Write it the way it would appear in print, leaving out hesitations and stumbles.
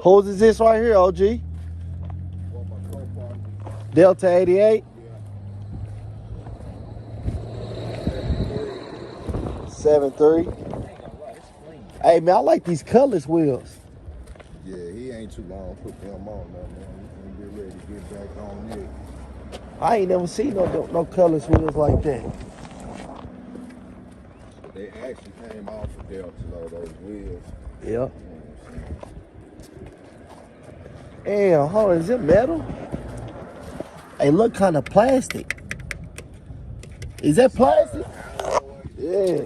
Whose is this right here, OG? Delta 88? 7.3. Hey, man, I like these colorless wheels. Yeah, he ain't too long. Put them on now, man. He's gonna get ready to get back on it. I ain't never seen no colorless wheels like that. They actually came off of Delta, though, those wheels. Yeah. You know what I'm saying? Damn, hold on, is it metal? Hey, look kind of plastic. Is that plastic? Yeah.